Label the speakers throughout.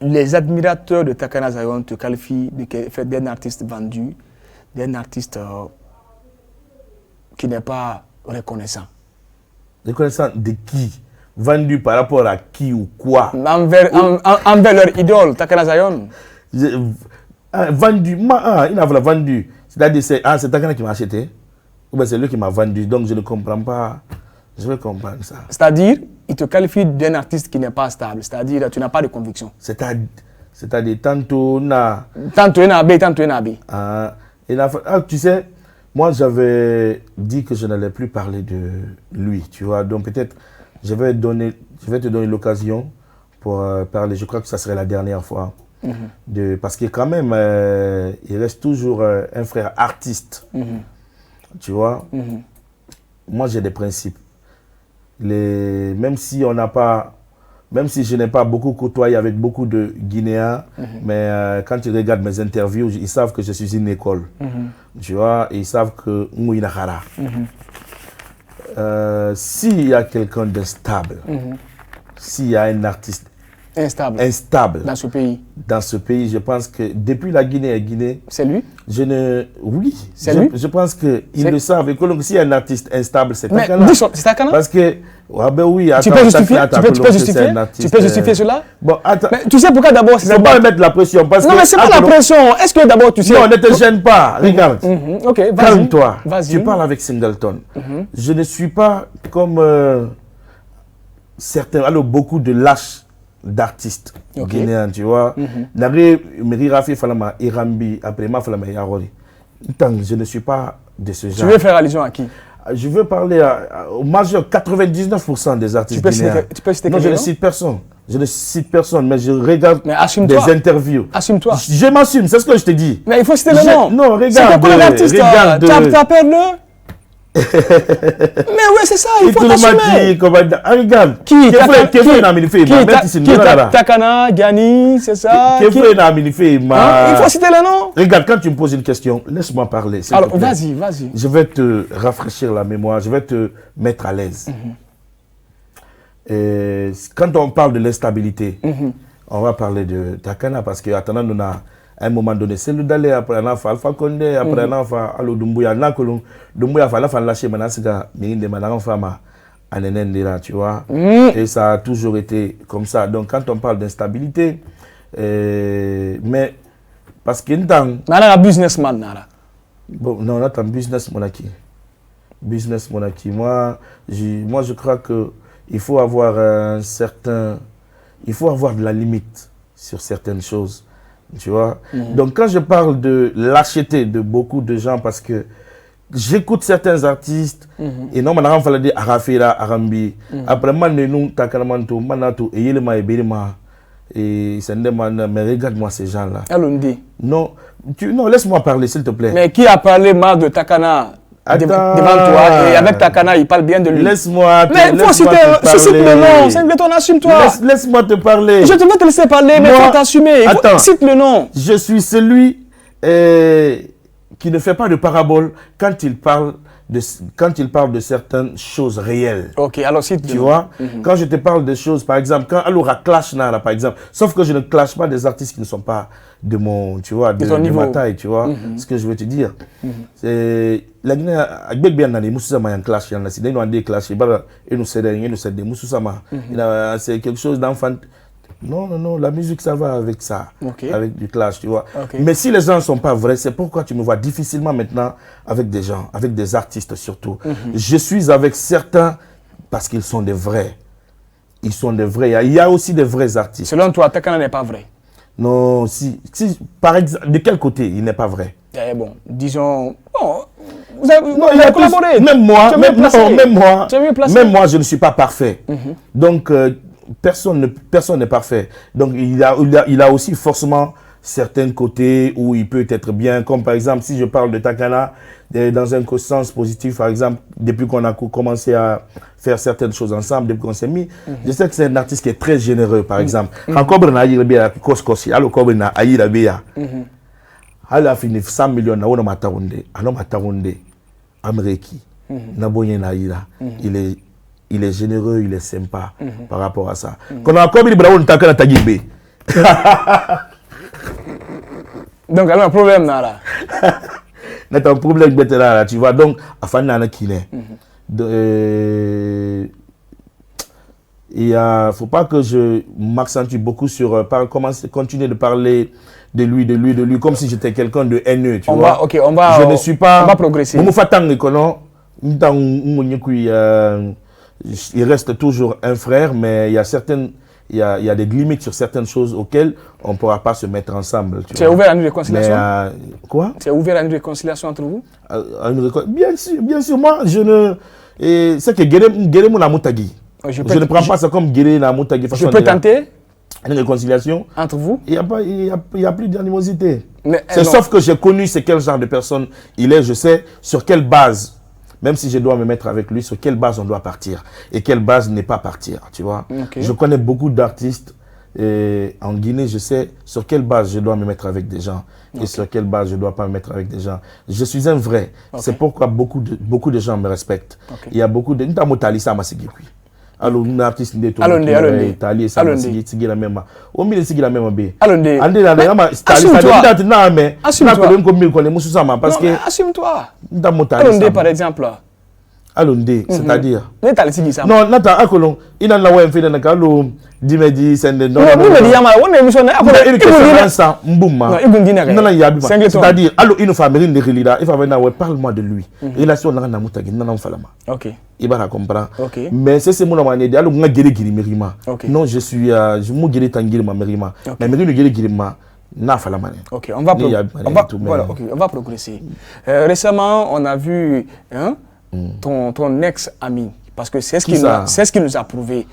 Speaker 1: les admirateurs de Takana Zion te qualifient d'un artiste vendu, d'un artiste qui n'est pas reconnaissant.
Speaker 2: Reconnaissant de qui? Vendu par rapport à qui ou quoi?
Speaker 1: Envers leur idole, Takana Zion.
Speaker 2: Vendu, il a vendu. C'est-à-dire, c'est Takana qui m'a acheté, ou bien c'est lui qui m'a vendu, donc je ne comprends pas. Je vais comprendre ça.
Speaker 1: C'est-à-dire, il te qualifie d'un artiste qui n'est pas stable, c'est-à-dire, tu n'as pas de conviction.
Speaker 2: C'est-à-dire, tantôt,
Speaker 1: Tantôt Nabé, tantôt Nabé.
Speaker 2: Tu sais, moi j'avais dit que je n'allais plus parler de lui, tu vois, donc peut-être je vais te donner l'occasion pour parler, je crois que ça serait la dernière fois, parce que quand même, il reste toujours un frère artiste, tu vois. Moi j'ai des principes, même si je n'ai pas beaucoup côtoyé avec beaucoup de Guinéens, mais quand ils regardent mes interviews, ils savent que je suis une école. Tu vois, ils savent que Mouinahara. S'il y a quelqu'un d'instable, s'il y a un artiste instable
Speaker 1: dans ce pays,
Speaker 2: je pense que depuis la Guinée,
Speaker 1: c'est lui?
Speaker 2: Oui,
Speaker 1: c'est lui?
Speaker 2: Je pense qu'ils le savent. Et que s'il y a un artiste instable, c'est Takana.
Speaker 1: C'est Takana?
Speaker 2: Parce que, oui,
Speaker 1: tu peux justifier cela?
Speaker 2: Bon, attends.
Speaker 1: Mais tu sais pourquoi d'abord
Speaker 2: c'est ça? Il ne faut pas mettre la pression. Parce
Speaker 1: non, mais c'est pas la pression. Est-ce que d'abord tu sais?
Speaker 2: Non, ne te gêne pas. Regarde.
Speaker 1: Ok,
Speaker 2: calme-toi. Tu parles avec Singleton. Je ne suis pas comme certains, alors beaucoup de lâches d'artistes guinéens, tu vois. Je ne suis pas de ce genre.
Speaker 1: Tu veux faire allusion à qui?
Speaker 2: Je veux parler au majeur 99% des artistes guinéens.
Speaker 1: Tu peux citer
Speaker 2: non, je ne cite personne. Je ne cite personne, mais je regarde des interviews.
Speaker 1: Assume-toi.
Speaker 2: Je m'assume, c'est ce que je te dis.
Speaker 1: Mais il faut citer le nom.
Speaker 2: Non, regarde.
Speaker 1: C'est quoi l'artiste? Tu appelles-le? Mais ouais, c'est ça, il faut t'assumer.
Speaker 2: Regarde.
Speaker 1: Qui Takana, Gani, c'est ça? Il faut citer le nom.
Speaker 2: Regarde, quand tu me poses une question, laisse-moi parler.
Speaker 1: Alors, vas-y.
Speaker 2: Je vais te rafraîchir la mémoire, je vais te mettre à l'aise. Quand on parle de l'instabilité, on va parler de Takana parce que attendant, on a à un moment donné, c'est le d'aller après un enfant, Alpha Condé, après un enfant, Allo Doumbouya, Nakolum, Doumbouya, Fala lâché, Manasika, Mérinde, Manafama, Anenendera, tu vois. Et ça a toujours été comme ça. Donc, quand on parle d'instabilité, mais parce qu'il y a
Speaker 1: un businessman, Nara.
Speaker 2: Bon, non, là, un business monarchie. Business monarchie. Moi, je crois qu'il faut avoir il faut avoir de la limite sur certaines choses. Tu vois? Donc, quand je parle de lâcheté de beaucoup de gens, parce que j'écoute certains artistes, et non, on va dire Arafira, Arambi, après, nous, Takanamanto, Manato, et Yelema et Birima, et mais regarde-moi ces gens-là. Non, laisse-moi parler, s'il te plaît.
Speaker 1: Mais qui a parlé mal de Takana devant toi, et avec Takana, il parle bien de lui.
Speaker 2: Laisse-moi te parler.
Speaker 1: Mais il faut citer le nom, Singleton, assume-toi.
Speaker 2: Laisse-moi te parler.
Speaker 1: Je te veux te laisser parler, mais il faut t'assumer. Cite le nom.
Speaker 2: Je suis celui qui ne fait pas de parabole quand il parle de certaines choses réelles.
Speaker 1: Ok, alors cite.
Speaker 2: Tu vois, quand je te parle de choses, par exemple, quand Alora clash Nara, par exemple, sauf que je ne clash pas des artistes qui ne sont pas de mon, tu vois, de ma taille, tu vois, ce que je veux te dire. C'est la Guinée, avec bien nani, Moussama y a un clash, il y en a si des clash, et nous cédons, Moussama, c'est quelque chose d'enfant. Non, la musique, ça va avec ça, avec du clash, tu vois. Mais si les gens ne sont pas vrais, c'est pourquoi tu me vois difficilement maintenant avec des gens, avec des artistes surtout. Je suis avec certains parce qu'ils sont des vrais. Ils sont des vrais. Il y a aussi des vrais artistes.
Speaker 1: Selon toi, Takana n'est pas vrai?
Speaker 2: Non, par exemple, de quel côté il n'est pas vrai?
Speaker 1: Bon, disons... Bon, vous avez collaboré.
Speaker 2: Même moi, je ne suis pas parfait. Donc... personne n'est parfait. Donc, il a aussi forcément certains côtés où il peut être bien. Comme par exemple, si je parle de Takana, dans un sens positif, par exemple, depuis qu'on a commencé à faire certaines choses ensemble, depuis qu'on s'est mis, je sais que c'est un artiste qui est très généreux, par exemple. Quand on a eu le Koskosi, alors qu'on a eu le a fini 100 millions, on a mataronde, Amreki, Naboyen Naïra, il est généreux, il est sympa par rapport à ça. Quand on a comme il Takana Tagibé,
Speaker 1: Donc, alors, un problème là.
Speaker 2: C'est un problème là, tu vois. Donc, afin d'en qu'il est. Il ne faut pas que je m'accentue beaucoup sur continuer de parler de lui, comme si j'étais quelqu'un de haineux, tu vois.
Speaker 1: Je
Speaker 2: ne suis pas...
Speaker 1: On va progresser.
Speaker 2: Il reste toujours un frère, mais il y a des limites sur certaines choses auxquelles on ne pourra pas se mettre ensemble.
Speaker 1: Tu es ouvert à une réconciliation?
Speaker 2: Quoi?
Speaker 1: Tu es ouvert à une réconciliation entre vous?
Speaker 2: Bien sûr, moi, je ne... C'est que Guéré Moutagui. Je ne prends pas ça comme Guéré Moutagui.
Speaker 1: Je peux tenter
Speaker 2: une réconciliation
Speaker 1: entre vous?
Speaker 2: Il n'y a plus d'animosité. Sauf que j'ai connu c'est quel genre de personne il est, je sais sur quelle base, même si je dois me mettre avec lui, sur quelle base on doit partir et quelle base n'est pas partir, tu vois. Je connais beaucoup d'artistes en Guinée, je sais sur quelle base je dois me mettre avec des gens et sur quelle base je ne dois pas me mettre avec des gens. Je suis un vrai. C'est pourquoi beaucoup de gens me respectent. Il y a beaucoup de... Alors, un artiste de tout Italie, ça me dit la même. On me dit la même bé.
Speaker 1: Assume-toi. Alondé, par exemple.
Speaker 2: Alondé, c'est-à-dire.
Speaker 1: Non,
Speaker 2: Nata Akolon, il a la web fait dans le calou, Dimedi, Sende.
Speaker 1: Non,
Speaker 2: c'est-à-dire, alors, il nous fait une relira, il va venir, parle-moi de lui. Relation dans la moutagine, non, falama.
Speaker 1: Ok.
Speaker 2: Il va la comprendre. Mais c'est mon amant, il y a le guéri guéri mérima. Non, je suis, je me guéri tangir ma mérima. Mais mérime guéri guéri ma.
Speaker 1: Ok, on va progresser. Récemment, on a vu ton ex-ami, parce que c'est ce qu'il nous a prouvé.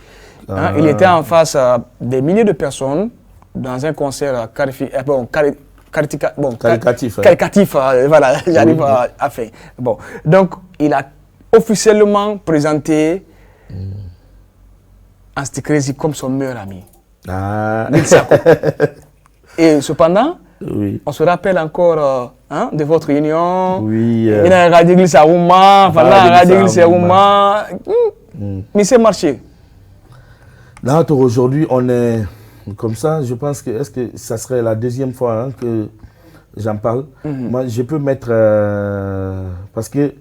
Speaker 1: Il était en face des milliers de personnes dans un concert caritatif. Voilà, j'arrive à faire. Bon, donc, il a officiellement présenté Anstikrezi comme son meilleur ami. Et cependant, on se rappelle encore de votre union. Il a Radio Église à Ouma, Radio Église à Ouma. Mais c'est marché.
Speaker 2: Là, aujourd'hui, on est comme ça. Je pense que ça serait la deuxième fois que j'en parle. Moi, je peux mettre... parce que,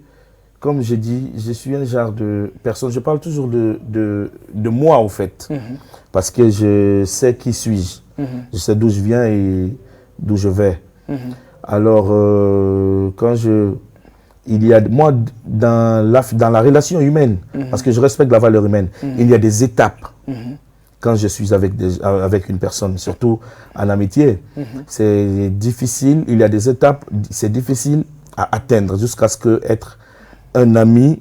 Speaker 2: comme je dis, je suis un genre de personne... Je parle toujours de moi, au fait. Parce que je sais qui suis-je. Je sais d'où je viens et d'où je vais. Alors, quand il y a, moi, dans la relation humaine, parce que je respecte la valeur humaine, il y a des étapes. Quand je suis avec une personne, surtout en amitié, c'est difficile, il y a des étapes, c'est difficile à atteindre jusqu'à ce que être un ami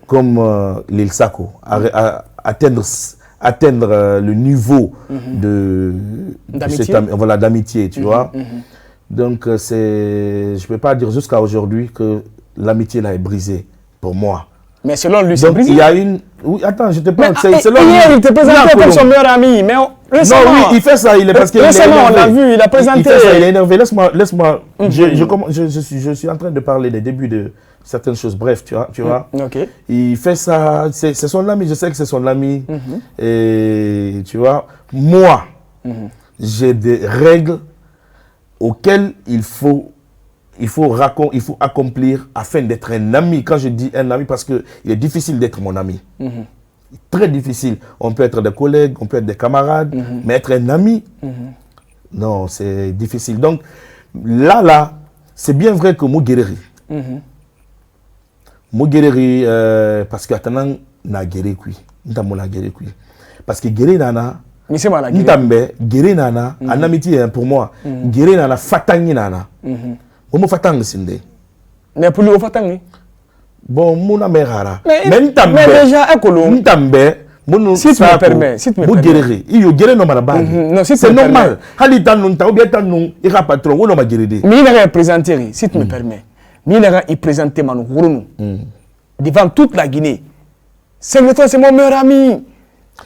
Speaker 2: comme Lil Sako, atteindre le niveau d'amitié, tu vois. Donc, je ne peux pas dire jusqu'à aujourd'hui que l'amitié là est brisée pour moi.
Speaker 1: Mais selon lui, c'est brisé.
Speaker 2: Il y a une... Oui, attends, je te parle.
Speaker 1: Hier, il te présentait comme son meilleur ami, mais récemment...
Speaker 2: Non, oui, il fait ça, parce que...
Speaker 1: Récemment, on l'a vu, il a présenté...
Speaker 2: Il fait ça, il est énervé. Laisse-moi... Je suis en train de parler des débuts de certaines choses. Bref, tu vois. Il fait ça, c'est son ami, je sais que c'est son ami. Et tu vois, moi, j'ai des règles auxquelles il faut accomplir afin d'être un ami. Quand je dis un ami, parce qu'il est difficile d'être mon ami. Très difficile. On peut être des collègues, on peut être des camarades, mais être un ami, non, c'est difficile. Donc, là, c'est bien vrai que Mouguereri, parce que attendant, na guéri kui, parce que guéri nana, ntambe guéri nana, en amitié pour moi, guéri nana fatangi nana, fatang sinde.
Speaker 1: Mais pour lui, fatang.
Speaker 2: Bon, mon ami rara.
Speaker 1: Mais déjà, si tu me permets,
Speaker 2: c'est normal. Il a patron, on a guéri.
Speaker 1: Mais il a représenté, si tu me permets. Il présentait Manu devant toute la Guinée. C'est mon meilleur ami.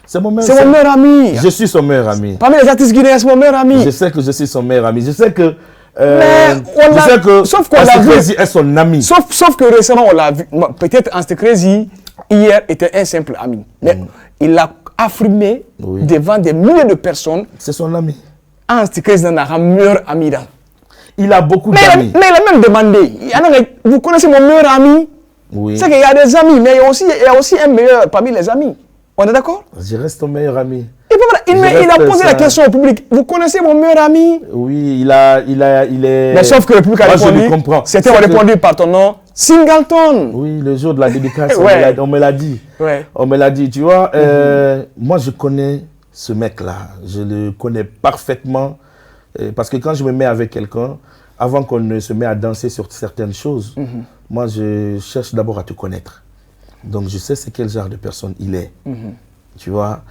Speaker 2: C'est mon meilleur ami. Je suis son meilleur ami.
Speaker 1: Parmi les artistes guinéens, c'est mon meilleur ami.
Speaker 2: Je sais que je suis son meilleur ami. Je sais que...
Speaker 1: sauf qu'on l'a vu.
Speaker 2: est son ami.
Speaker 1: Sauf que récemment, on l'a vu. Peut-être Anstikrezi, hier, était un simple ami. Mais il a affirmé devant des milliers de personnes.
Speaker 2: C'est son ami.
Speaker 1: Un meilleur ami.
Speaker 2: Il a beaucoup d'amis.
Speaker 1: Mais il a même demandé, vous connaissez mon meilleur ami?
Speaker 2: Oui.
Speaker 1: C'est qu'il y a des amis, mais il y a aussi un meilleur parmi les amis. On est d'accord?
Speaker 2: Je reste ton meilleur ami.
Speaker 1: Il a posé la question au public. Vous connaissez mon meilleur ami?
Speaker 2: Oui, il est...
Speaker 1: Mais sauf que le public a répondu. C'était répondu par ton nom, Singleton.
Speaker 2: Oui, le jour de la dédicace,
Speaker 1: ouais.
Speaker 2: on me l'a dit.
Speaker 1: Ouais.
Speaker 2: On me l'a dit, tu vois. Moi, je connais ce mec-là. Je le connais parfaitement. Parce que quand je me mets avec quelqu'un, avant qu'on ne se mette à danser sur certaines choses, moi, je cherche d'abord à te connaître. Donc, je sais c'est quel genre de personne il est. Tu vois,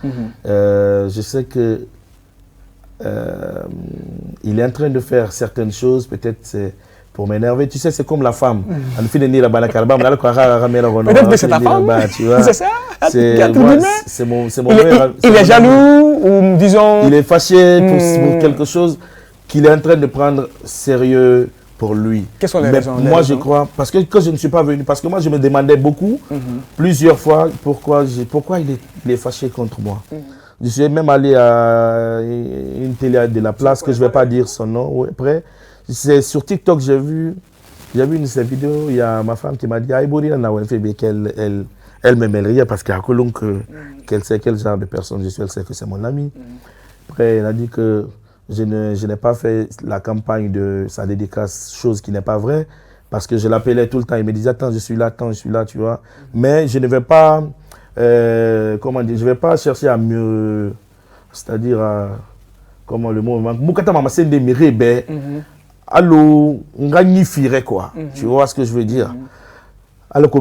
Speaker 2: je sais que il est en train de faire certaines choses, peut-être c'est pour m'énerver. Tu sais, c'est comme la femme.
Speaker 1: Peut-être que c'est ta femme, c'est ça.
Speaker 2: C'est mon meilleur.
Speaker 1: Il est jaloux ou disons...
Speaker 2: Il est fâché pour quelque chose qu'il est en train de prendre sérieux pour lui.
Speaker 1: Quelles sont les raisons?
Speaker 2: Moi, je crois, parce que quand je ne suis pas venu, parce que moi, je me demandais beaucoup, plusieurs fois, pourquoi il est fâché contre moi. Je suis même allé à une télé de la place, que je ne vais pas dire son nom. Après, c'est sur TikTok, j'ai vu une de ses vidéos, il y a ma femme qui m'a dit, elle me mêle rire parce qu'elle sait quel genre de personne je suis, elle sait que c'est mon ami. Après, elle a dit que je n'ai pas fait la campagne de sa dédicace, chose qui n'est pas vraie, parce que je l'appelais tout le temps. Il me disait, attends, je suis là, tu vois. Mais je ne vais pas, comment dire, je ne vais pas chercher à mieux, c'est-à-dire, comment le mot, allô, on gagne quoi. Tu vois ce que je veux dire? Alors que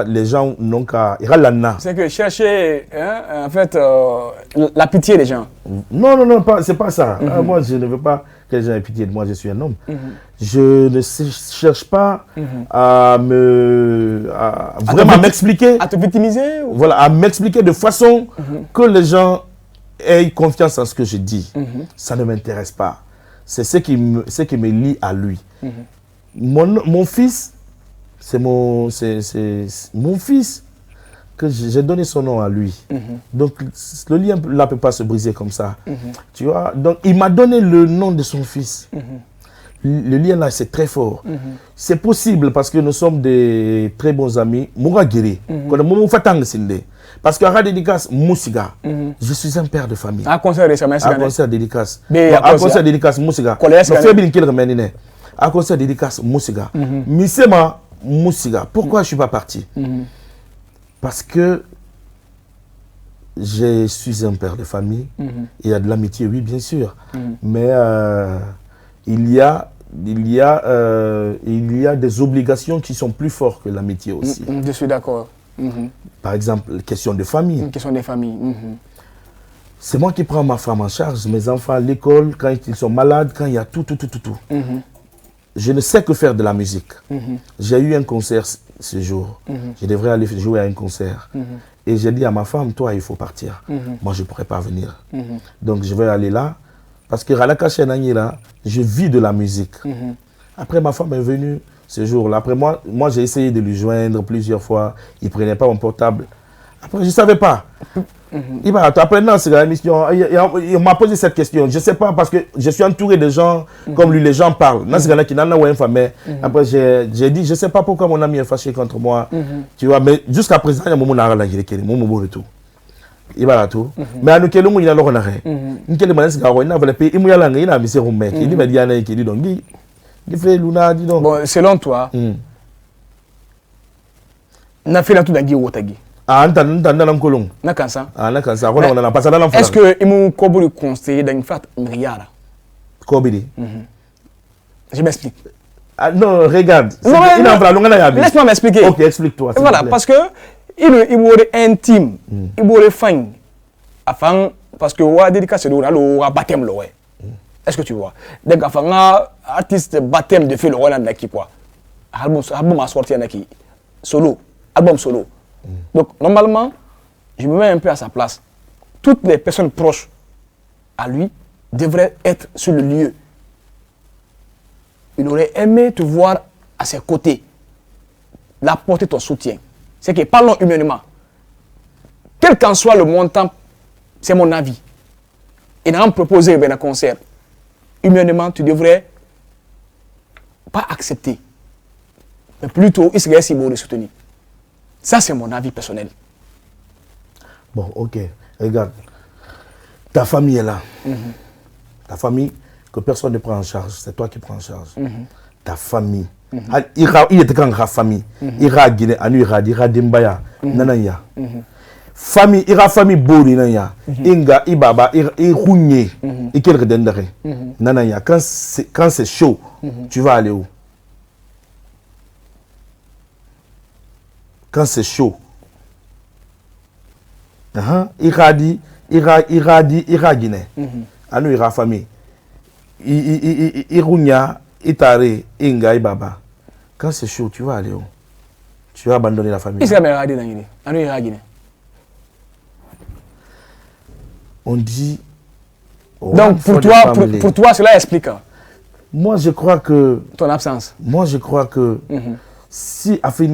Speaker 2: les gens n'ont qu'à...
Speaker 1: C'est que chercher, hein, en fait, la pitié des gens.
Speaker 2: Non, c'est pas ça. Moi, je ne veux pas que les gens aient pitié de moi, je suis un homme. Je ne cherche pas à vraiment m'expliquer.
Speaker 1: À te victimiser ou...
Speaker 2: Voilà, à m'expliquer de façon que les gens aient confiance en ce que je dis. Ça ne m'intéresse pas. C'est ce qui me lie à lui. Mon fils, c'est mon fils que j'ai donné son nom à lui. Donc, le lien ne peut pas se briser comme ça. Tu vois? Donc, il m'a donné le nom de son fils. Le lien là, c'est très fort. C'est possible parce que nous sommes des très bons amis. Parce qu'à la dédicace, Moussiga, je suis un père de famille.
Speaker 1: À concert récemment,
Speaker 2: à concert dédicace. À concert dédicace, Moussiga. À concert dédicace, Moussiga. Misema, Moussiga. Pourquoi je ne suis pas parti? Parce que je suis un père de famille. Il y a de l'amitié, oui, bien sûr. Mais il y a des obligations qui sont plus fortes que l'amitié aussi.
Speaker 1: Je suis d'accord.
Speaker 2: Par exemple, question de famille.
Speaker 1: Une question de famille.
Speaker 2: C'est moi qui prends ma femme en charge, mes enfants à l'école, quand ils sont malades, quand il y a tout. Je ne sais que faire de la musique. J'ai eu un concert ce jour. Je devrais aller jouer à un concert. Et j'ai dit à ma femme, toi, il faut partir. Moi, je ne pourrais pas venir. Donc, je vais aller là. Parce que je vis de la musique. Après, ma femme est venue ce jour-là. Après, moi j'ai essayé de lui joindre plusieurs fois. Il ne prenait pas mon portable. Après, je ne savais pas. Après, non, c'est la mission. Il m'a posé cette question. Je ne sais pas, parce que je suis entouré de gens comme lui, les gens parlent. Après, j'ai dit, je ne sais pas pourquoi mon ami est fâché contre moi. Tu vois, mais jusqu'à présent, il y a un moment où il va tout. Mais à nous, il y a l'heure.
Speaker 1: Bon, selon toi, est-ce que il m'a conseillé d'en faire un milliard? Je m'explique.
Speaker 2: Non, regarde.
Speaker 1: Laisse-moi m'expliquer.
Speaker 2: Ok, explique-toi.
Speaker 1: Voilà, parce que il est intime, il est fin. Parce que la dédicace, c'est le baptême. Est-ce que tu vois? Donc, artiste baptême de fait le roi dans quoi? Album a sorti solo, album solo. Donc, normalement, je me mets un peu à sa place. Toutes les personnes proches à lui devraient être sur le lieu. Il aurait aimé te voir à ses côtés, l'apporter ton soutien. C'est que parlons humainement. quel qu'en soit le montant, c'est mon avis. Et dans un proposé un concert, humainement, tu devrais pas accepter, mais plutôt essayer de soutenir. Ça, c'est mon avis personnel.
Speaker 2: Bon, ok. Regarde, ta famille est là. Ta famille, que personne ne prend en charge, c'est toi qui prends en charge. Ta famille. Il était quand la famille. Il y a Guinée, il y a Dembaya, Nanaya. Famille, il y a famille Bori, Nanaya. Inga, Ibaba, il rougné. Il y a quelqu'un Nanaya. Quand c'est chaud, tu vas aller où? Quand c'est chaud. Il y a Guinée. Il y a famille. Irunya, Itare, Inga, Ibaba. Quand c'est chaud, tu vas aller où? Tu vas abandonner la famille. On dit.
Speaker 1: Donc pour toi, cela explique.
Speaker 2: Moi, je crois que.
Speaker 1: Ton absence.
Speaker 2: Moi, je crois que. Si afin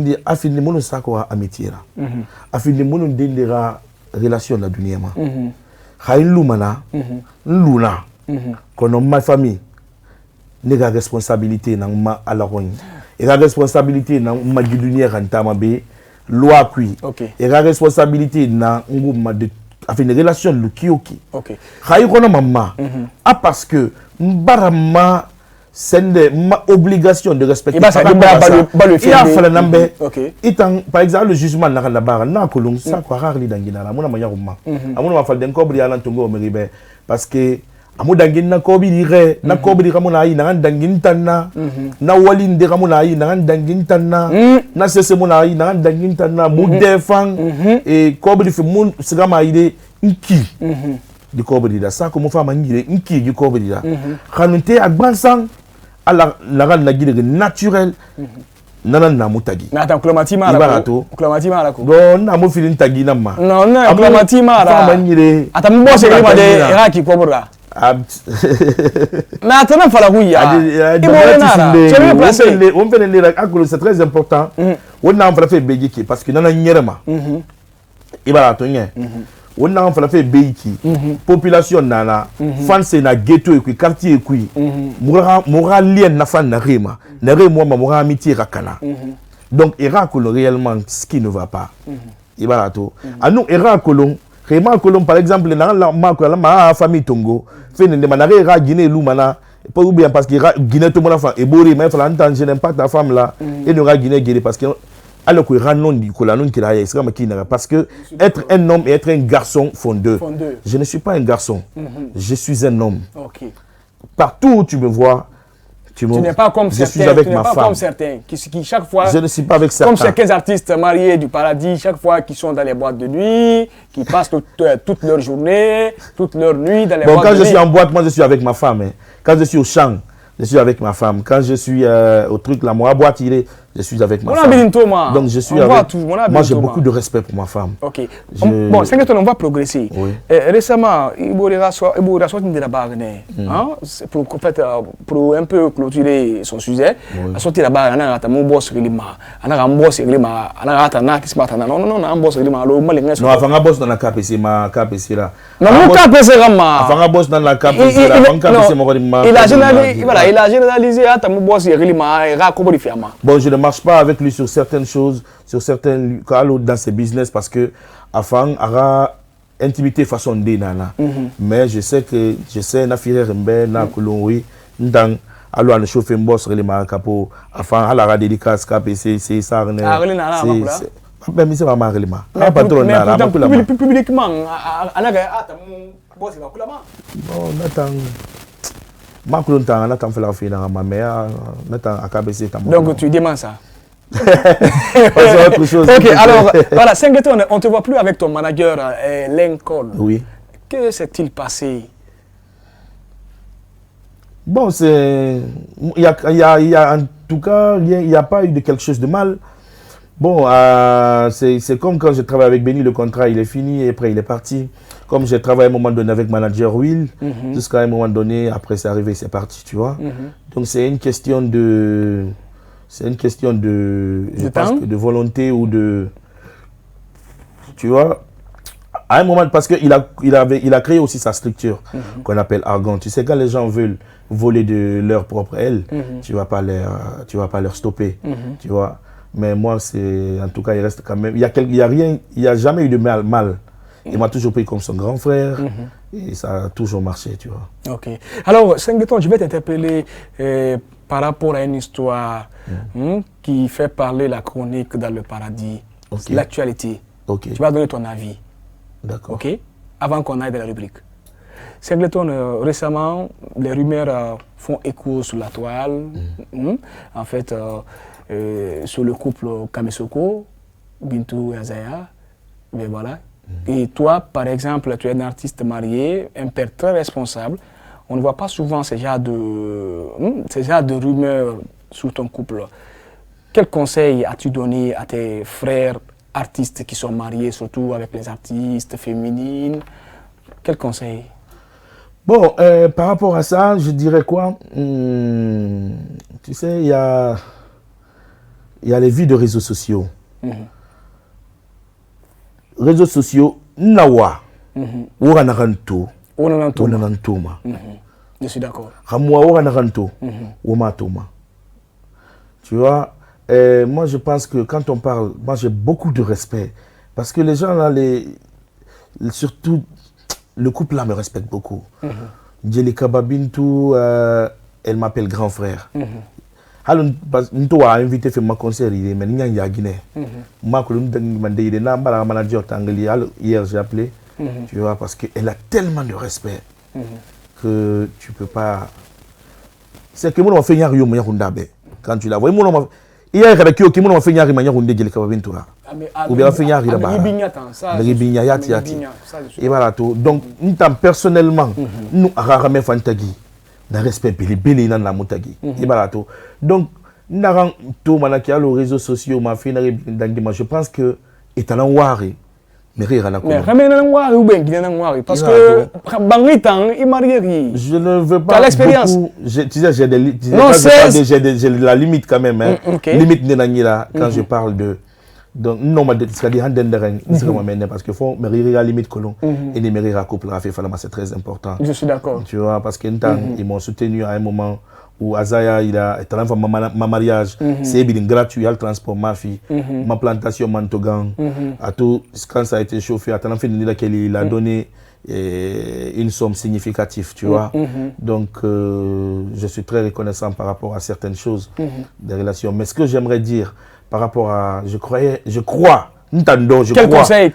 Speaker 2: mono sakwa amitié là. Afin mono dendera relation la dunia ma. Ha lumana. Luna. Kono ma famille. Nega responsabilité na ma alaron. Et la responsabilité na ma dunia rentama be loi kui. Et la responsabilité na nguma de afin de relation lu kioki. Ha kono mama. Ah parce que barama c'est ma obligation de respecter. Par exemple, le jugement n'a la barre, n'a que l'on sait quoi rare l'idangina, la mona maya roma. A mon enfant d'un cobri à l'antongo meribe, parce que à mon dangin na kobi dire, na kobi ramonaï, na dangin tana, na walin de ramonaï, na dangin tana, na sesemonaï, na dangin tana, moudefang, et kobi fait mon segamaïde, inki. Du kobi da, ça comme femme angire, inki du kobi da. Ranute à Bansang. Alors, la guide naturelle, nana na mutagi.
Speaker 1: Na ta klomatima la ko. Klomatima la ko.
Speaker 2: Bon, na mo filin tagi na ma.
Speaker 1: Non, non, klomatima la. Ata mo bosse ko de iraki ko borga. Na ta na fala huya.
Speaker 2: On fait les akolo, c'est très important. On na fala fait bejiki parce que nana nyerema. Ibara to nye. On a fait Beiki, population nana, fan c'est na ghetto et quartier et moura lien na fan na rema, na rema moura amitié rakana. Donc Erakolon réellement ce qui ne va pas. Ibarato. À nous Erakolon, Rema Kolon par exemple na la ma famille Tongo, fait ne manare ra Guinée lumana, pas oublier parce que Guinée tout le monde et Bori mais faut l'entendre je n'aime pas ta femme là et ne ra Guinée parce que alors que parce que être un homme et être un garçon font deux. Je ne suis pas un garçon, je suis un homme. Partout où tu me vois, tu n'es pas comme je suis avec ma femme.
Speaker 1: Comme certains qui chaque fois,
Speaker 2: je ne suis pas avec certains.
Speaker 1: Comme certains artistes mariés du paradis, chaque fois qu'ils sont dans les boîtes de nuit, qui passent toute leur journée, toute leur nuit dans les boîtes de nuit.
Speaker 2: Quand je suis en boîte, moi je suis avec ma femme. Quand je suis au champ, je suis avec ma femme. Quand je suis au truc là, moi à boîte, je suis avec ma femme. Donc je suis avec... Moi j'ai beaucoup de respect pour ma femme.
Speaker 1: Ok. Bon, c'est que on va progresser. Récemment, il y a sorti de la barre, pour un peu clôturer son sujet. Il a sorti de la barre, il a mon boss Rilima, il a un boss Rilima, il a un qui se bat. Non, un boss Rilima.
Speaker 2: Non, avant un boss dans la KPC, ma KPC là.
Speaker 1: Non, mon KPC là.
Speaker 2: Avant un boss dans la KPC là, mon KPC
Speaker 1: il a généralisé, mon boss Rilima, il a compris fièrement.
Speaker 2: Bon, je ne marche pas avec lui sur certaines choses, sur certaines dans ses business parce que avant aura intimité façon de nana. Mais je sais que na fière mbe na kolonwi ndang alo an chauffer boss relema capo avant à la dédicace KPC c'est ça ne c'est ben mais c'est pas relema patron na
Speaker 1: publiquement anaga atamu boss va kulama
Speaker 2: bon natang makulon tang natang faire la fille na ma mère natang à KPC tam.
Speaker 1: Donc tu demandes ça.
Speaker 2: Autre chose.
Speaker 1: Ok, alors voilà, 5 ans, on ne te voit plus avec ton manager Lincoln.
Speaker 2: Oui.
Speaker 1: Que s'est-il passé?
Speaker 2: Bon, c'est. Il y a en tout cas, il n'y a pas eu de quelque chose de mal. Bon, c'est comme quand je travaille avec Benny, le contrat il est fini et après il est parti. Comme j'ai travaillé à un moment donné avec manager Will, jusqu'à un moment donné, après c'est arrivé, c'est parti, tu vois. Donc c'est une question de. C'est une question de, je pense, de volonté ou de, tu vois, un moment, parce qu'il a créé aussi sa structure qu'on appelle Argan. Tu sais, quand les gens veulent voler de leur propre aile, tu vas pas leur stopper, tu vois. Mais moi, en tout cas, il reste quand même, il y a jamais eu de mal. Il m'a toujours pris comme son grand frère et ça a toujours marché, tu vois.
Speaker 1: Ok. Alors, Singleton, je vais t'interpeller par rapport à une histoire qui fait parler la chronique dans le paradis, l'actualité. Tu vas donner ton avis.
Speaker 2: D'accord.
Speaker 1: Ok. Avant qu'on aille dans la rubrique. Singleton, récemment, les rumeurs font écho sur la toile. En fait, sur le couple Kamesoko, Bintou et Azaya. Mais voilà. Et toi, par exemple, tu es un artiste marié, un père très responsable. On ne voit pas souvent ce genre de rumeurs sur ton couple. Quel conseil as-tu donné à tes frères artistes qui sont mariés, surtout avec les artistes féminines? Quel conseil?
Speaker 2: Bon, par rapport à ça, je dirais quoi? Tu sais, il y a les vies de réseaux sociaux. Réseaux sociaux, nawa, oranaranto, onanantoma.
Speaker 1: Je suis d'accord.
Speaker 2: Ramwa oranaranto, omatoma. Tu vois, moi je pense que quand on parle, moi j'ai beaucoup de respect. Parce que les gens là, surtout le couple là me respecte beaucoup. Djelika Babintou, elle m'appelle grand frère. Alors, nous avons invité à un concert, mais nous avons Guinée. Moi, manager hier, j'ai appelé, tu vois, parce qu'elle a tellement de respect que tu ne peux pas. C'est que moi, on fait quand tu la vois. Hier, il y a qui ont fait un ou bien fait un et voilà tout. Donc, nous personnellement, nous avons Fantagi. Le respect belé dans la moutagi et barato donc n'arrang tout manaki à les réseaux sociaux ma fille je pense que est à l'enwari mais rire à la
Speaker 1: mais ramène l'enwari ou bien guiné l'enwari parce que bangitan il marié
Speaker 2: je ne veux pas
Speaker 1: l'expérience
Speaker 2: tu sais j'ai la limite quand même hein. Limite nenangira quand je parle de donc non c'est dire parce que faut me rire à limite colon et ne me rire à couple à faire c'est très important.
Speaker 1: Je suis d'accord.
Speaker 2: Tu vois parce qu'ils m'ont soutenu à un moment où Azaya il a été dans ma mariage c'est bien gratuit le transport ma fille ma plantation Mantogan à tout quand ça a été chauffé à tant fini laquelle il a donné une somme significative, tu vois. Donc je suis très reconnaissant par rapport à certaines choses des relations, mais ce que j'aimerais dire par rapport à, je crois,
Speaker 1: quel conseil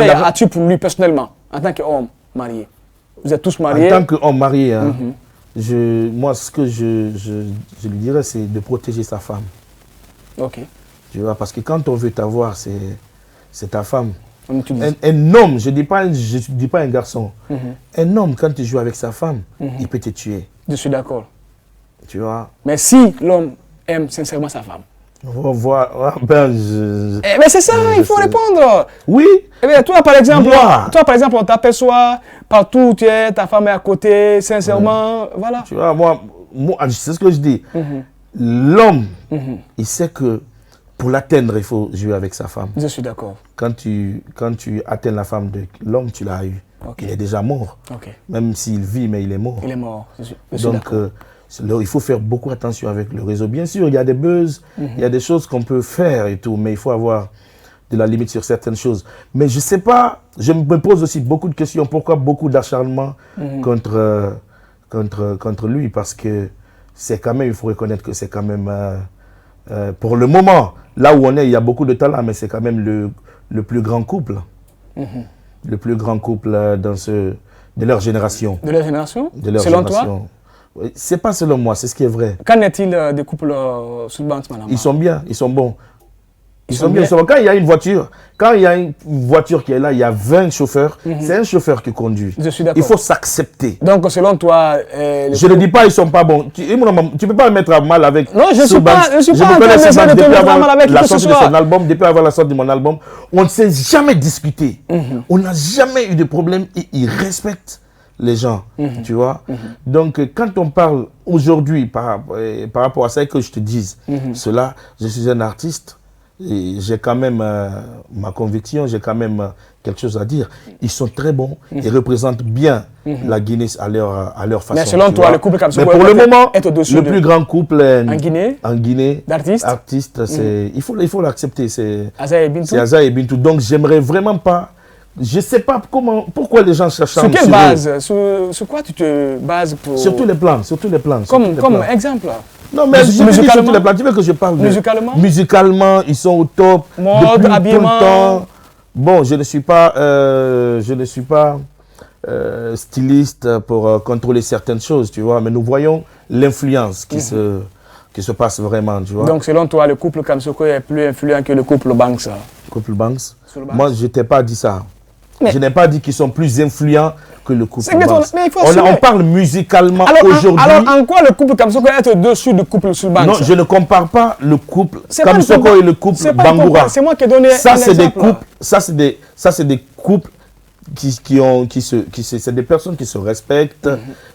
Speaker 1: as-tu pour lui personnellement, en tant qu'homme marié? Vous êtes tous mariés?
Speaker 2: En tant qu'homme marié, hein, moi, ce que je lui dirais, c'est de protéger sa femme.
Speaker 1: Ok.
Speaker 2: Tu vois, parce que quand on veut t'avoir, c'est ta femme. Un homme, je ne dis pas un garçon, un homme, quand tu joues avec sa femme, il peut te tuer.
Speaker 1: Je suis d'accord.
Speaker 2: Tu vois.
Speaker 1: Mais si l'homme aime sincèrement sa femme,
Speaker 2: mais
Speaker 1: c'est ça, il faut répondre.
Speaker 2: Oui.
Speaker 1: Eh bien, toi, par exemple, on t'aperçoit partout où tu es, ta femme est à côté, sincèrement, voilà.
Speaker 2: Tu vois, moi c'est ce que je dis. L'homme, il sait que pour l'atteindre, il faut jouer avec sa femme.
Speaker 1: Je suis d'accord.
Speaker 2: Quand tu atteins la femme de l'homme, tu l'as eu. Il est déjà mort. Même s'il vit, mais il est mort.
Speaker 1: Il est mort.
Speaker 2: Donc, il faut faire beaucoup attention avec le réseau. Bien sûr, il y a des buzz, il y a des choses qu'on peut faire et tout, mais il faut avoir de la limite sur certaines choses. Mais je ne sais pas, je me pose aussi beaucoup de questions. Pourquoi beaucoup d'acharnement contre lui? Parce que c'est quand même, il faut reconnaître que c'est quand même, pour le moment, là où on est, il y a beaucoup de talent, mais c'est quand même le plus grand couple. Le plus grand couple de leur génération.
Speaker 1: De leur génération?
Speaker 2: Selon toi? C'est pas selon moi, c'est ce qui est vrai.
Speaker 1: Qu'en est-il des couples sous le banc, madame?
Speaker 2: Ils sont bien, ils sont bons. Ils sont bien. Quand il y a une voiture, qui est là, il y a 20 chauffeurs, c'est un chauffeur qui conduit.
Speaker 1: Je suis d'accord.
Speaker 2: Il faut s'accepter.
Speaker 1: Donc, selon toi...
Speaker 2: je ne dis pas ils ne sont pas bons. Tu ne peux pas me mettre à mal avec...
Speaker 1: Non, je ne suis pas en train de te mettre à mal avec
Speaker 2: la sortie de son album, depuis avoir la sortie de mon album. On ne s'est jamais discuté. On n'a jamais eu de problème et ils respectent les gens, tu vois. Donc, quand on parle aujourd'hui par rapport à ça, que je te dise cela, je suis un artiste, j'ai quand même ma conviction, j'ai quand même quelque chose à dire. Ils sont très bons, ils représentent bien la Guinée à leur façon.
Speaker 1: Mais selon toi, le couple Kamsoko,
Speaker 2: pour le moment,
Speaker 1: le
Speaker 2: plus grand couple
Speaker 1: en Guinée
Speaker 2: d'artistes, il faut l'accepter, c'est
Speaker 1: Aza et Bintou.
Speaker 2: C'est Aza et Bintou. Donc j'aimerais vraiment pas, je sais pas pourquoi les gens cherchent
Speaker 1: sur quelle base, sur quoi tu te bases pour...
Speaker 2: Sur tous les plans,
Speaker 1: Comme exemple.
Speaker 2: Non, mais musicalement, les plans, tu veux que je parle musicalement, ils sont au top.
Speaker 1: Mode, habillement.
Speaker 2: Tout le temps. Bon, je ne suis pas styliste pour contrôler certaines choses, tu vois, mais nous voyons l'influence qui se passe vraiment, tu vois.
Speaker 1: Donc, selon toi, le couple Kamsoko est plus influent que le couple Banks.
Speaker 2: Couple Banks? Moi, je t'ai pas dit ça. Mais je n'ai pas dit qu'ils sont plus influents que le couple Banks. On parle musicalement aujourd'hui.
Speaker 1: Alors, en quoi le couple Kamsoko est au-dessus du couple Banks?
Speaker 2: Non, je ne compare pas le couple Kamsoko et le couple Bangoura.
Speaker 1: C'est moi qui ai donné
Speaker 2: ça, c'est des couples. Ça, c'est des couples c'est des personnes qui se respectent.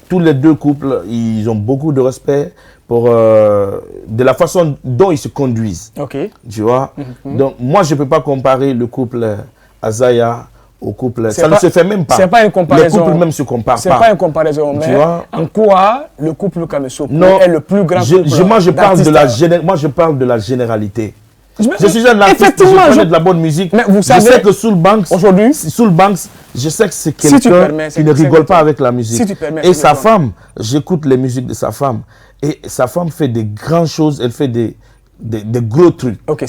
Speaker 2: Tous les deux couples, ils ont beaucoup de respect pour de la façon dont ils se conduisent. Tu vois. Donc, moi, je ne peux pas comparer le couple Azaya au couple, ça ne se fait même pas.
Speaker 1: C'est pas une comparaison.
Speaker 2: Le couple même se compare pas.
Speaker 1: C'est pas une comparaison, mais en quoi le couple Kamsoko est le plus grand couple?
Speaker 2: Moi, je parle de la généralité. Je suis un artiste, je connais de la bonne musique.
Speaker 1: Mais vous savez,
Speaker 2: je sais que Soul Banks,
Speaker 1: aujourd'hui,
Speaker 2: je sais que c'est quelqu'un qui ne rigole pas avec la musique. Et sa femme, j'écoute les musiques de sa femme. Et sa femme fait des grandes choses, elle fait des gros trucs.
Speaker 1: Ok,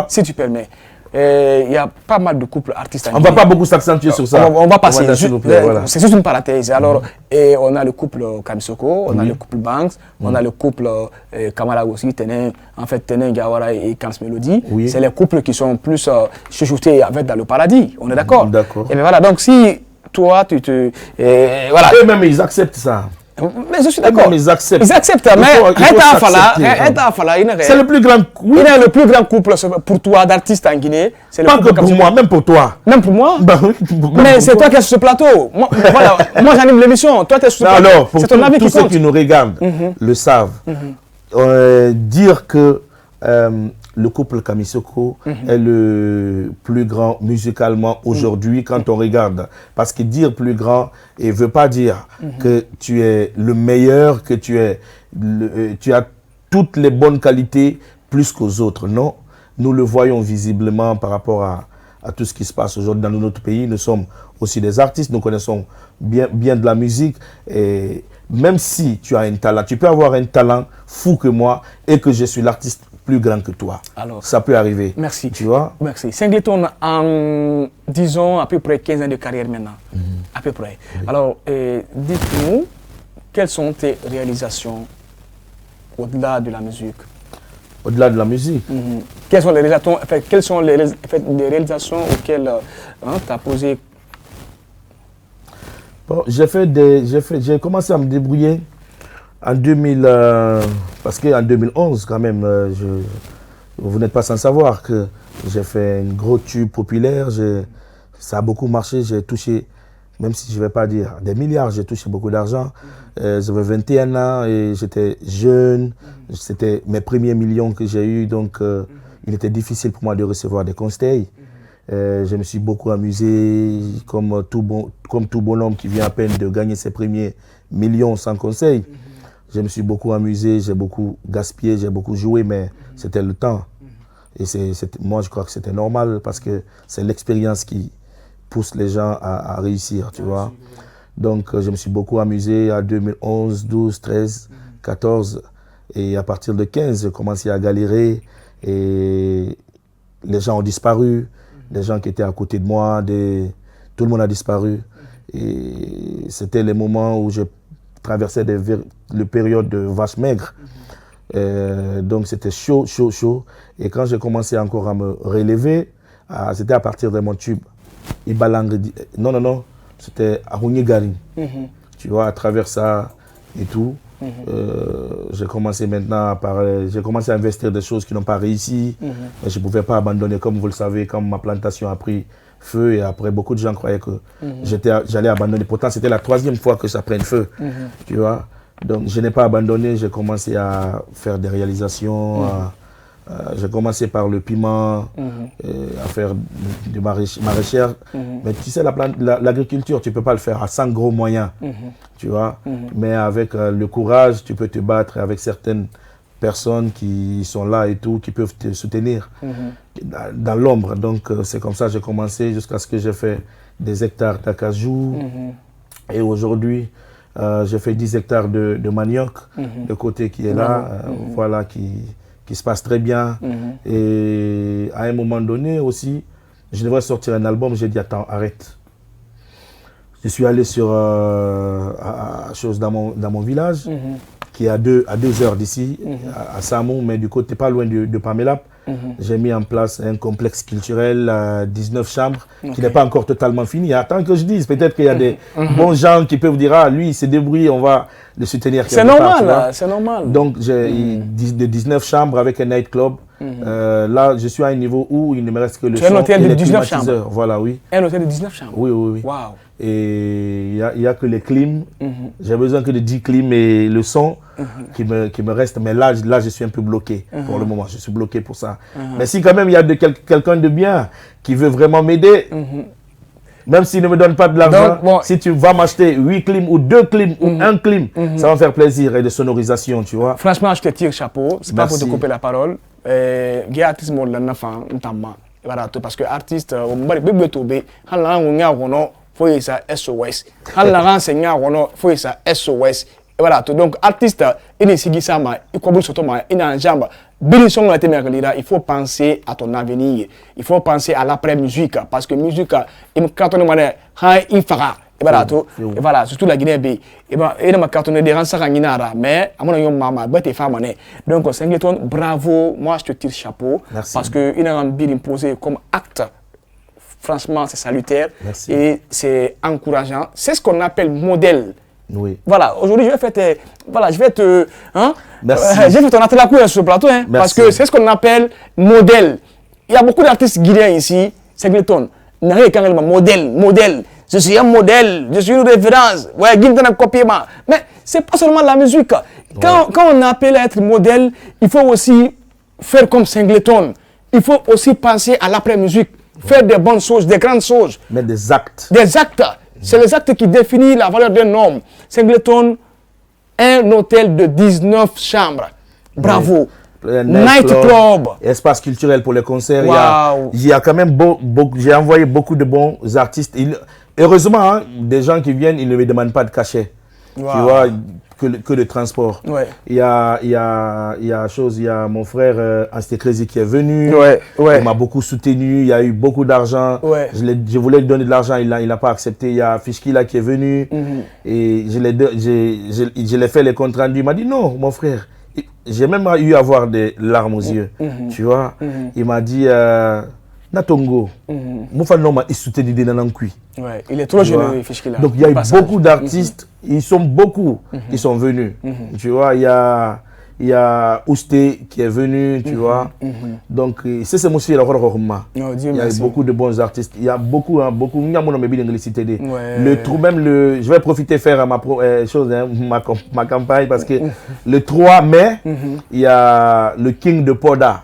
Speaker 1: si tu permets. Il y a pas mal de couples artistes.
Speaker 2: On ne va pas beaucoup s'accentuer sur ça.
Speaker 1: On va passer. C'est juste une parenthèse. Alors, on a le couple Kamsoko, on a le couple Banks, on a le couple Kamala aussi, en fait, Tenin Gawara et Kams Melody. C'est les couples qui sont plus chuchotés avec dans le paradis. On est d'accord?
Speaker 2: D'accord.
Speaker 1: Et bien voilà, donc si toi, voilà.
Speaker 2: Eux-mêmes, ils acceptent ça.
Speaker 1: Mais je suis d'accord.
Speaker 2: Ils acceptent.
Speaker 1: Ils acceptent, mais
Speaker 2: c'est le plus grand couple.
Speaker 1: Il est le plus grand couple pour toi d'artistes en Guinée.
Speaker 2: Pas que pour moi, même pour toi.
Speaker 1: Même pour moi? Mais c'est toi qui es sur ce plateau. Moi j'anime l'émission. Toi tu es sur ce plateau.
Speaker 2: Alors, pour tous ceux qui nous regardent le savent, dire que le couple Kamsoko est le plus grand musicalement aujourd'hui quand on regarde. Parce que dire plus grand ne veut pas dire que tu es le meilleur, que tu as toutes les bonnes qualités plus qu'aux autres. Non, nous le voyons visiblement par rapport à tout ce qui se passe aujourd'hui dans notre pays. Nous sommes aussi des artistes, nous connaissons bien de la musique. Et même si tu as un talent, tu peux avoir un talent fou que moi et que je suis l'artiste plus grand que toi. Alors, ça peut arriver.
Speaker 1: Merci.
Speaker 2: Tu vois?
Speaker 1: Merci. Singleton, en disons à peu près 15 ans de carrière maintenant. À peu près. Oui. Alors, dites-nous, quelles sont tes réalisations au-delà de la musique?
Speaker 2: Au-delà de la musique?
Speaker 1: Quelles sont les réalisations auxquelles tu as posé?
Speaker 2: Bon, j'ai commencé à me débrouiller en 2000, parce qu'en 2011, quand même, vous n'êtes pas sans savoir que j'ai fait un gros tube populaire. Ça a beaucoup marché. J'ai touché, même si je ne vais pas dire des milliards, j'ai touché beaucoup d'argent. J'avais 21 ans et j'étais jeune. C'était mes premiers millions que j'ai eus. Donc, il était difficile pour moi de recevoir des conseils. Je me suis beaucoup amusé, comme tout bonhomme qui vient à peine de gagner ses premiers millions sans conseil. Je me suis beaucoup amusé, j'ai beaucoup gaspillé, j'ai beaucoup joué, mais c'était le temps. Et moi, je crois que c'était normal parce que c'est l'expérience qui pousse les gens à réussir, tu vois. Donc, je me suis beaucoup amusé à 2011, 12, 13, 14. Et à partir de 15, j'ai commencé à galérer et les gens ont disparu. Les gens qui étaient à côté de moi, tout le monde a disparu. Et c'était les moments où je traversais les périodes de vache maigre. Donc c'était chaud. Et quand j'ai commencé encore à me relever, c'était à partir de mon tube. Non, c'était à Gari. Tu vois, à travers ça et tout. J'ai commencé maintenant j'ai commencé à investir des choses qui n'ont pas réussi. Mais je ne pouvais pas abandonner, comme vous le savez, quand ma plantation a pris feu et après beaucoup de gens croyaient que j'allais abandonner. Pourtant, c'était la 3e fois que ça prenne feu. Tu vois. Donc, je n'ai pas abandonné. J'ai commencé à faire des réalisations, J'ai commencé par le piment, à faire du maraîchère. Mais tu sais, l'agriculture, tu ne peux pas le faire à 100 gros moyens. Tu vois. Mais avec le courage, tu peux te battre avec certaines personnes qui sont là et tout, qui peuvent te soutenir dans l'ombre. Donc, c'est comme ça que j'ai commencé jusqu'à ce que j'ai fait des hectares d'acajou. Et aujourd'hui, j'ai fait 10 hectares de manioc, de côté qui est là, voilà, qui se passe très bien. Et à un moment donné aussi, je devrais sortir un album, j'ai dit attends, arrête. Je suis allé sur dans mon village, qui est à 2 heures d'ici, à Samou, mais du côté pas loin de Pamelap. J'ai mis en place un complexe culturel à 19 chambres, qui n'est pas encore totalement fini. Attends que je dise, peut-être qu'il y a des bons gens qui peuvent dire, ah, lui, il s'est débrouillé, on va le soutenir.
Speaker 1: C'est normal, c'est normal.
Speaker 2: Donc, j'ai de 19 chambres avec un nightclub. Là, je suis à un niveau où il ne me reste que le son
Speaker 1: un hôtel
Speaker 2: et
Speaker 1: de
Speaker 2: les
Speaker 1: 19
Speaker 2: climatiseurs.
Speaker 1: chambres.
Speaker 2: Voilà, oui.
Speaker 1: Un hôtel de 19 chambres.
Speaker 2: Oui, oui, oui.
Speaker 1: Waouh.
Speaker 2: Et il n'y a que les clims. J'ai besoin que de 10 clims et le son qui me reste. Mais là, je suis un peu bloqué pour le moment. Je suis bloqué pour ça. Mais si quand même il y a quelqu'un de bien qui veut vraiment m'aider, même s'il ne me donne pas de l'argent, bon, si tu vas m'acheter 8 clims ou 2 clims ou 1 clim, ça va me faire plaisir et de sonorisation, tu vois.
Speaker 1: Franchement, je te tire chapeau. C'est pas pour te couper la parole. Artiste parce que artiste, faut ça SOS. Faut ça SOS. Et voilà, donc artiste, il est il faut penser à ton avenir. Il faut penser à l'après-musique. Parce que musique, quand on est il fera. Et voilà, surtout la Guinée. Et ben, il m'a cartonné des rançons à Guinara, mais à mon avis, maman, bête femme. Donc, Singleton, bravo, moi je te tire chapeau.
Speaker 2: Merci.
Speaker 1: Parce qu'il a un bill imposé comme acte. Franchement, c'est salutaire.
Speaker 2: Merci.
Speaker 1: Et c'est encourageant. C'est ce qu'on appelle modèle.
Speaker 2: Oui.
Speaker 1: Voilà, aujourd'hui, je vais te. Hein,
Speaker 2: merci.
Speaker 1: J'ai fait ton atelier sur ce plateau, hein, parce que c'est ce qu'on appelle modèle. Il y a beaucoup d'artistes guinéens ici, Singleton. Modèle. Je suis un modèle, je suis une référence. Ouais, mais c'est pas seulement la musique. Quand on appelle à être modèle, il faut aussi faire comme Singleton. Il faut aussi penser à l'après-musique. Faire des bonnes choses, des grandes choses.
Speaker 2: Mais des actes.
Speaker 1: Des actes. C'est les actes qui définissent la valeur d'un homme. Singleton, un hôtel de 19 chambres. Bravo. Night club.
Speaker 2: Espace culturel pour les concerts.
Speaker 1: Wow.
Speaker 2: Il y a quand même j'ai envoyé beaucoup de bons artistes. Heureusement, hein, des gens qui viennent, ils ne me demandent pas de cachet.
Speaker 1: Wow.
Speaker 2: Tu vois, que le transport.
Speaker 1: Ouais.
Speaker 2: Il y a mon frère Anstécrézy qui est venu.
Speaker 1: Ouais.
Speaker 2: Il m'a beaucoup soutenu. Il y a eu beaucoup d'argent.
Speaker 1: Ouais.
Speaker 2: Je voulais lui donner de l'argent. Il n'a pas accepté. Il y a Fishki là qui est venu. Et je l'ai fait les comptes rendus. Il m'a dit non, mon frère. J'ai même eu à avoir des larmes aux yeux. Tu vois. Il m'a dit Natongo.
Speaker 1: Ouais, il est trop généreux, Fishki là.
Speaker 2: Donc il y a eu beaucoup d'artistes. Ils sont beaucoup qui sont venus. Tu vois, il y a Ousté qui est venu, tu vois. Donc, c'est mon sujet, il y a beaucoup de bons artistes. Il y a beaucoup. Le trou, même je vais profiter faire ma campagne parce que le 3 mai, il y a le King de Poda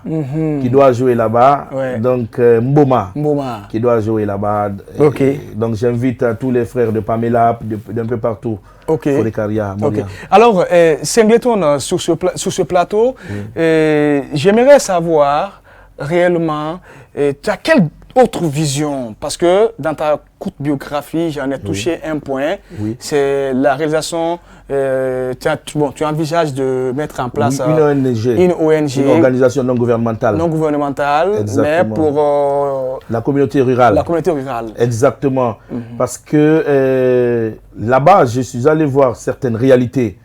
Speaker 2: qui doit jouer là-bas. Donc, Mboma qui doit jouer là-bas. Donc, j'invite tous les frères de Pamela, d'un peu partout. Alors,
Speaker 1: Singleton, sur ce plateau, j'aimerais savoir réellement, tu as quelle autre vision? Parce que dans ta courte biographie, j'en ai touché un point, c'est la réalisation, tu envisages de mettre en place
Speaker 2: une organisation non gouvernementale.
Speaker 1: Mais pour
Speaker 2: la communauté rurale. Exactement. Parce que là-bas, je suis allé voir certaines réalités.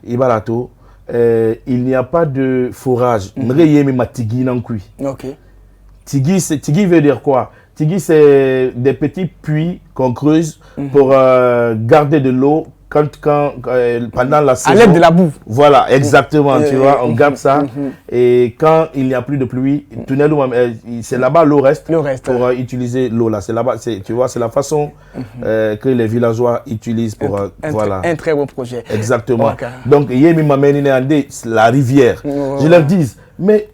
Speaker 2: Ibarato, il n'y a pas de forage. Tigui veut dire quoi? Tigui, c'est des petits puits qu'on creuse pour garder de l'eau pendant la saison.
Speaker 1: À l'aide de la boue.
Speaker 2: Voilà, exactement, tu vois, on garde ça. Et quand il n'y a plus de pluie, c'est là-bas l'eau reste pour utiliser l'eau là. C'est là-bas, tu vois, c'est la façon que les villageois utilisent pour voilà.
Speaker 1: Un très beau projet.
Speaker 2: Exactement. Donc, Yemi Mamenine Andé, la rivière. Je leur dis, mais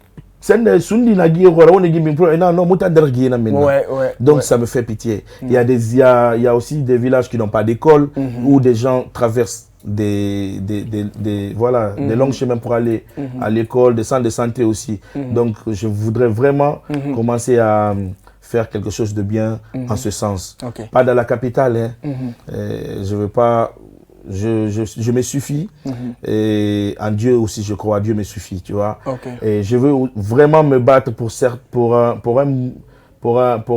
Speaker 2: Donc ça me fait pitié. Il y a aussi des villages qui n'ont pas d'école, où des gens traversent des longs chemins pour aller à l'école, des centres de santé aussi. Donc je voudrais vraiment commencer à faire quelque chose de bien en ce sens. Pas dans la capitale, je veux pas, je me suffis, et en Dieu aussi je crois, Dieu me suffit, tu vois. Et je veux vraiment me battre pour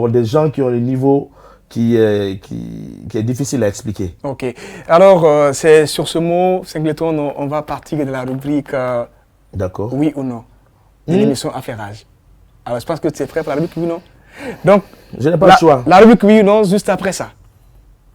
Speaker 2: des gens qui ont le niveau qui est difficile à expliquer.
Speaker 1: Ok. Alors, c'est sur ce mot, Singleton, on va partir de la rubrique
Speaker 2: D'accord.
Speaker 1: Oui ou non, de l'émission Affairage. Alors, je pense que tu es prêt pour la rubrique Oui ou non. Donc,
Speaker 2: je n'ai pas le choix.
Speaker 1: La rubrique Oui ou non, juste après ça.